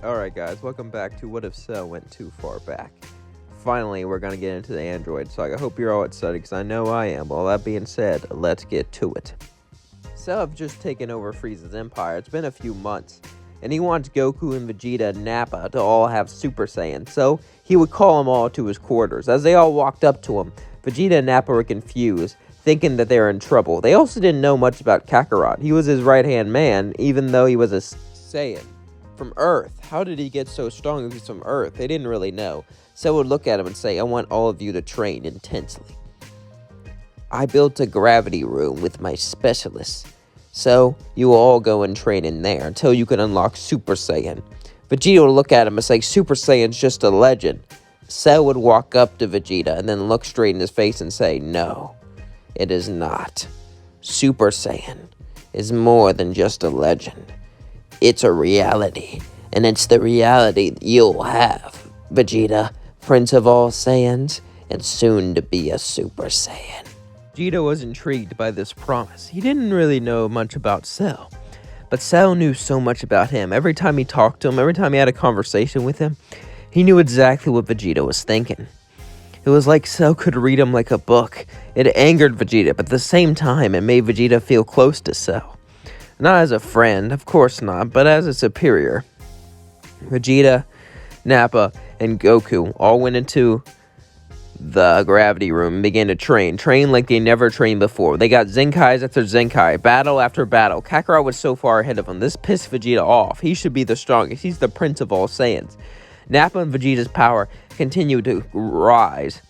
Alright guys, welcome back to What If Cell Went Too Far Back. Finally, we're going to get into the Android saga. I hope you're all excited, because I know I am. All that being said, let's get to it. Cell have just taken over Frieza's empire. It's been a few months, and he wants Goku and Vegeta and Nappa to all have Super Saiyan, so he would call them all to his quarters. As they all walked up to him, Vegeta and Nappa were confused, thinking that they were in trouble. They also didn't know much about Kakarot. He was his right-hand man, even though he was a Saiyan from Earth. How did he get so strong if he's from Earth? They didn't really know. Cell would look at him and say, I want all of you to train intensely. I built a gravity room with my specialists, so you will all go and train in there until you can unlock Super Saiyan. Vegeta would look at him and say, Super Saiyan's just a legend. Cell would walk up to Vegeta and then look straight in his face and say, no, it is not. Super Saiyan is more than just a legend. It's a reality, and it's the reality that you'll have, Vegeta, Prince of all Saiyans, and soon to be a Super Saiyan. Vegeta was intrigued by this promise. He didn't really know much about Cell, but Cell knew so much about him. Every time he talked to him, every time he had a conversation with him, he knew exactly what Vegeta was thinking. It was like Cell could read him like a book. It angered Vegeta, but at the same time, it made Vegeta feel close to Cell. Not as a friend, of course not, but as a superior. Vegeta, Nappa, and Goku all went into the gravity room and began to train like they never trained before. They got Zenkais after Zenkai, battle after battle. Kakarot was so far ahead of him. This pissed Vegeta off. He should be the strongest. He's the Prince of all Saiyans. Nappa and Vegeta's power continued to rise.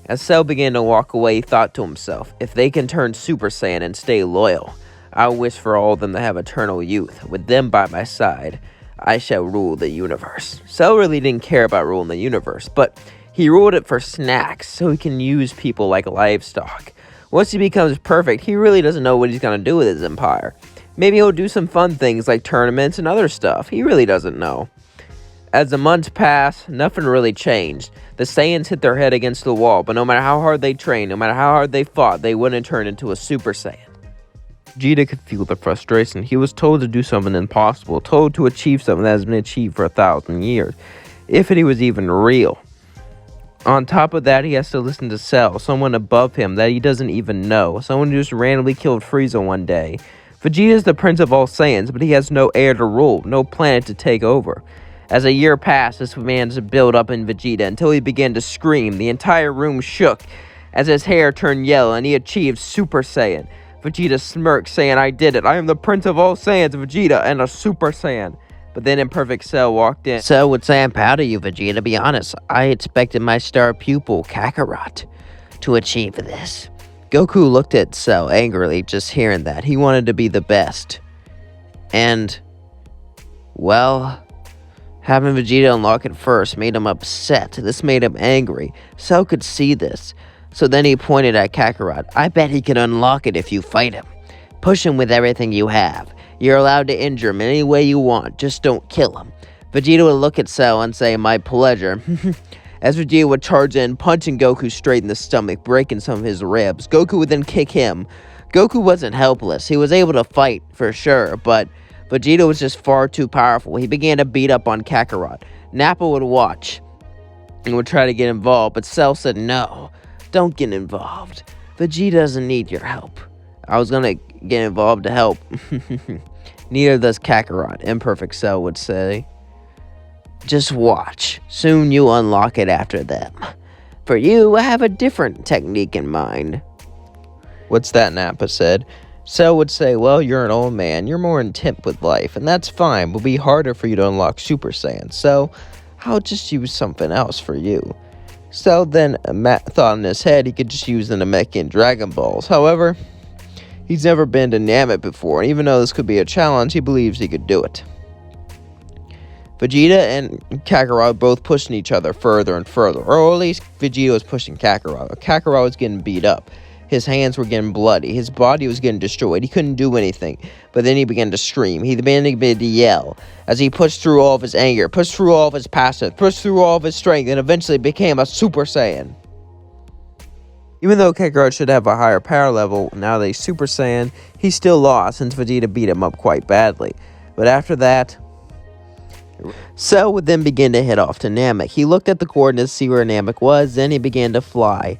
As Cell began to walk away, he thought to himself, if they can turn Super Saiyan and stay loyal, I wish for all of them to have eternal youth. With them by my side, I shall rule the universe. Cell really didn't care about ruling the universe, but he ruled it for snacks, so he can use people like livestock. Once he becomes perfect, he really doesn't know what he's going to do with his empire. Maybe he'll do some fun things like tournaments and other stuff. He really doesn't know. As the months passed, nothing really changed. The Saiyans hit their head against the wall, but no matter how hard they trained, no matter how hard they fought, they wouldn't turn into a Super Saiyan. Vegeta could feel the frustration. He was told to do something impossible, told to achieve something that has been achieved for 1,000 years, if it was even real. On top of that, he has to listen to Cell, someone above him that he doesn't even know, someone who just randomly killed Frieza one day. Vegeta is the Prince of all Saiyans, but he has no heir to rule, no planet to take over. As a year passed, this began to build up in Vegeta until he began to scream. The entire room shook as his hair turned yellow and he achieved Super Saiyan. Vegeta smirked, saying, I did it. I am the Prince of all Saiyans, Vegeta, and a Super Saiyan. But then Imperfect Cell walked in. Cell would say, I'm proud of you, Vegeta. To be honest, I expected my star pupil, Kakarot, to achieve this. Goku looked at Cell angrily, just hearing that. He wanted to be the best. And, well, having Vegeta unlock it first made him upset. This made him angry. Cell could see this. So then he pointed at Kakarot. I bet he can unlock it if you fight him. Push him with everything you have. You're allowed to injure him any way you want. Just don't kill him. Vegeta would look at Cell and say, my pleasure. As Vegeta would charge in, punching Goku straight in the stomach, breaking some of his ribs. Goku would then kick him. Goku wasn't helpless. He was able to fight, for sure, but Vegeta was just far too powerful. He began to beat up on Kakarot. Nappa would watch and would try to get involved, but Cell said no. Don't get involved. Vegeta doesn't need your help. I was gonna get involved to help. Neither does Kakarot, Imperfect Cell would say. Just watch. Soon you'll unlock it after them. For you, I have a different technique in mind. What's that? Nappa said. Cell would say, well, you're an old man. You're more intent with life, and that's fine. But it'll be harder for you to unlock Super Saiyan. So I'll just use something else for you. Cell then thought in his head he could just use the Namekian Dragon Balls. However, he's never been to Namek before, and even though this could be a challenge, he believes he could do it. Vegeta and Kakarot both pushing each other further and further, or at least Vegeta was pushing Kakarot. Kakarot was getting beat up. His hands were getting bloody. His body was getting destroyed. He couldn't do anything. But then he began to scream. He began to yell as he pushed through all of his anger, pushed through all of his passion, pushed through all of his strength, and eventually became a Super Saiyan. Even though Kakarot should have a higher power level now that he's Super Saiyan, he still lost since Vegeta beat him up quite badly. But after that, Cell would then begin to head off to Namek. He looked at the coordinates to see where Namek was, then he began to fly.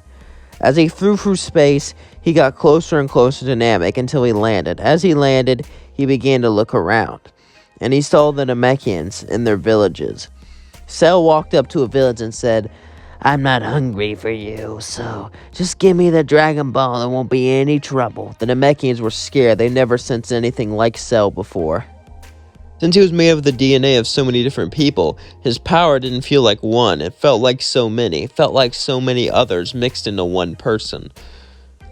As he flew through space, he got closer and closer to Namek until he landed. As he landed, he began to look around, and he saw the Namekians in their villages. Cell walked up to a village and said, "I'm not hungry for you, so just give me the Dragon Ball, there won't be any trouble." The Namekians were scared. They never sensed anything like Cell before. Since he was made of the DNA of so many different people, his power didn't feel like one. It felt like so many. It felt like so many others mixed into one person.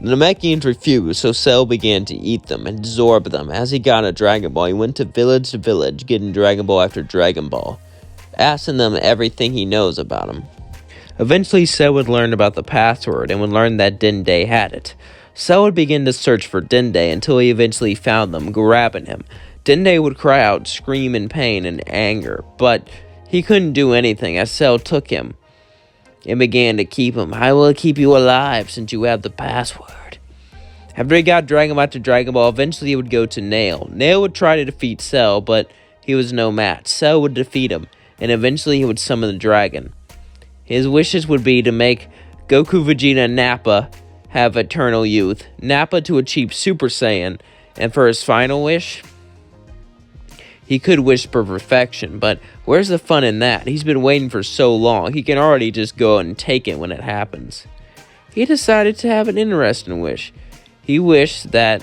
The Namekians refused, so Cell began to eat them and absorb them. As he got a Dragon Ball, he went to village, getting Dragon Ball after Dragon Ball, asking them everything he knows about them. Eventually, Cell would learn about the password and would learn that Dende had it. Cell would begin to search for Dende until he eventually found them, grabbing him. Dende would cry out, scream in pain and anger, but he couldn't do anything as Cell took him and began to keep him. "I will keep you alive since you have the password." After he got Dragon Ball after Dragon Ball, eventually he would go to Nail. Nail would try to defeat Cell, but he was no match. Cell would defeat him, and eventually he would summon the dragon. His wishes would be to make Goku, Vegeta, and Nappa have eternal youth, Nappa to achieve Super Saiyan, and for his final wish, he could wish for perfection, but where's the fun in that? He's been waiting for so long, he can already just go and take it when it happens. He decided to have an interesting wish. He wished that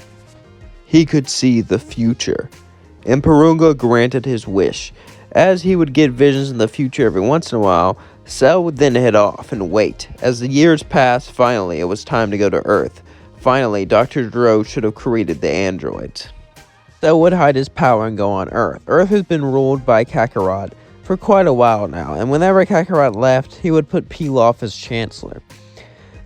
he could see the future, and Purunga granted his wish. As he would get visions in the future every once in a while, Cell would then head off and wait. As the years passed, finally it was time to go to Earth. Finally, Dr. Gero should have created the androids. Cell would hide his power and go on Earth. Earth has been ruled by Kakarot for quite a while now, and whenever Kakarot left, he would put Pilaf as Chancellor.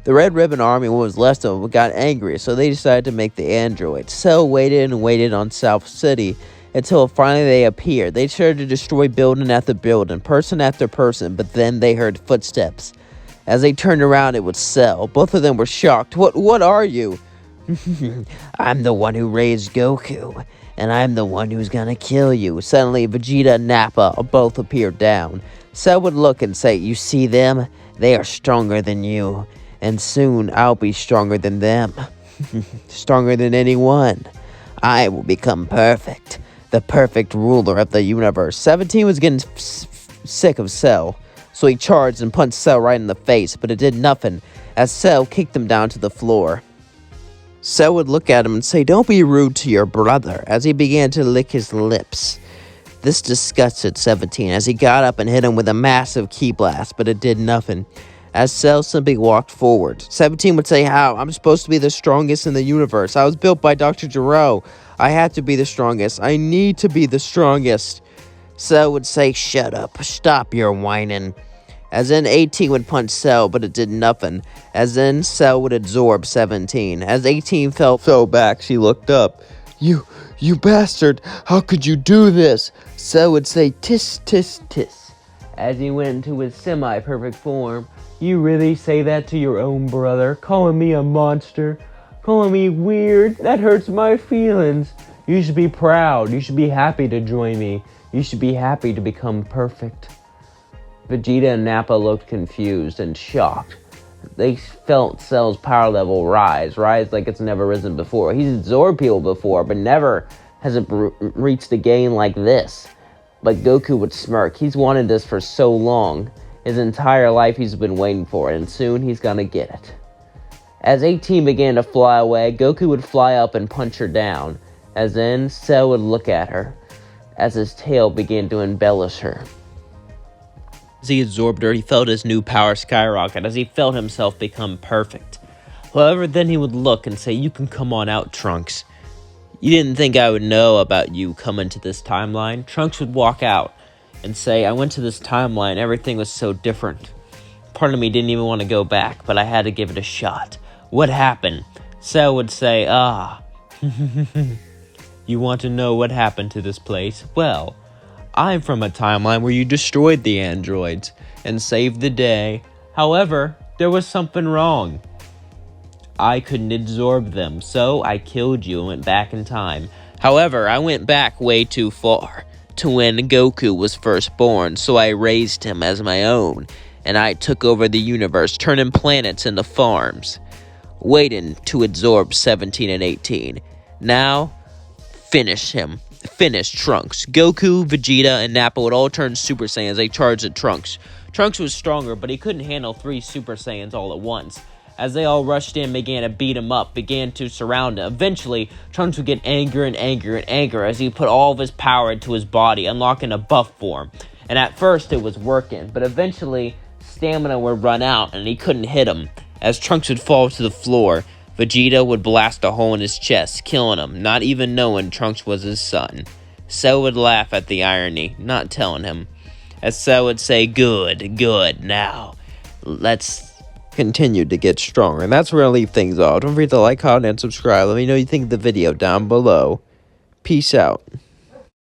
The Red Ribbon Army, what was left of them, got angry, so they decided to make the androids. Cell waited and waited on South City until finally they appeared. They started to destroy building after building, person after person, but then they heard footsteps. As they turned around, it was Cell. Both of them were shocked. What are you?" "I'm the one who raised Goku, and I'm the one who's gonna kill you." Suddenly, Vegeta and Nappa both appeared down. Cell would look and say, "You see them? They are stronger than you, and soon I'll be stronger than them." "Stronger than anyone. I will become perfect, the perfect ruler of the universe." 17 was getting sick of Cell, so he charged and punched Cell right in the face, but it did nothing as Cell kicked him down to the floor. Cell would look at him and say, "Don't be rude to your brother," as he began to lick his lips. This disgusted 17 as he got up and hit him with a massive ki blast, but it did nothing as Cell simply walked forward. 17 would say, "How? I'm supposed to be the strongest in the universe. I was built by Dr. Gero. I have to be the strongest. I need to be the strongest." Cell would say, "Shut up. Stop your whining." As then 18 would punch Cell, but it did nothing. As then Cell would absorb 17. As 18 fell back, she looked up. You bastard! How could you do this?" Cell would say, "Tis, tis, tis," as he went into his semi-perfect form. "You really say that to your own brother? Calling me a monster? Calling me weird? That hurts my feelings. You should be proud. You should be happy to join me. You should be happy to become perfect." Vegeta and Nappa looked confused and shocked. They felt Cell's power level rise like it's never risen before. He's absorbed people before, but never has it reached a gain like this. But Goku would smirk. He's wanted this for so long. His entire life he's been waiting for it, and soon he's gonna get it. As 18 began to fly away, Goku would fly up and punch her down. As then, Cell would look at her, as his tail began to embellish her. As he absorbed her, he felt his new power skyrocket, as he felt himself become perfect. However, then he would look and say, "You can come on out, Trunks. You didn't think I would know about you coming to this timeline?" Trunks would walk out and say, "I went to this timeline, everything was so different. Part of me didn't even want to go back, but I had to give it a shot. What happened?" Cell would say, "You want to know what happened to this place? Well, I'm from a timeline where you destroyed the androids and saved the day. However, there was something wrong. I couldn't absorb them, so I killed you and went back in time. However, I went back way too far. to when Goku was first born, so I raised him as my own, and I took over the universe, turning planets into farms, waiting to absorb 17 and 18. Now, finish him. Finish Trunks. Goku, Vegeta, and Nappa would all turn Super Saiyans. They charged at Trunks. Trunks was stronger, but he couldn't handle 3 Super Saiyans all at once. As they all rushed in, began to beat him up, began to surround him. Eventually, Trunks would get angrier and angrier and angrier as he put all of his power into his body, unlocking a buff form. And at first, it was working, but eventually, stamina would run out and he couldn't hit him. As Trunks would fall to the floor, Vegeta would blast a hole in his chest, killing him, not even knowing Trunks was his son. Cell would laugh at the irony, not telling him. As Cell would say, good, now, let's Continued to get stronger. And that's where I'll leave things off. Don't forget to like, comment, and subscribe. Let me know what you think of the video down below. Peace out.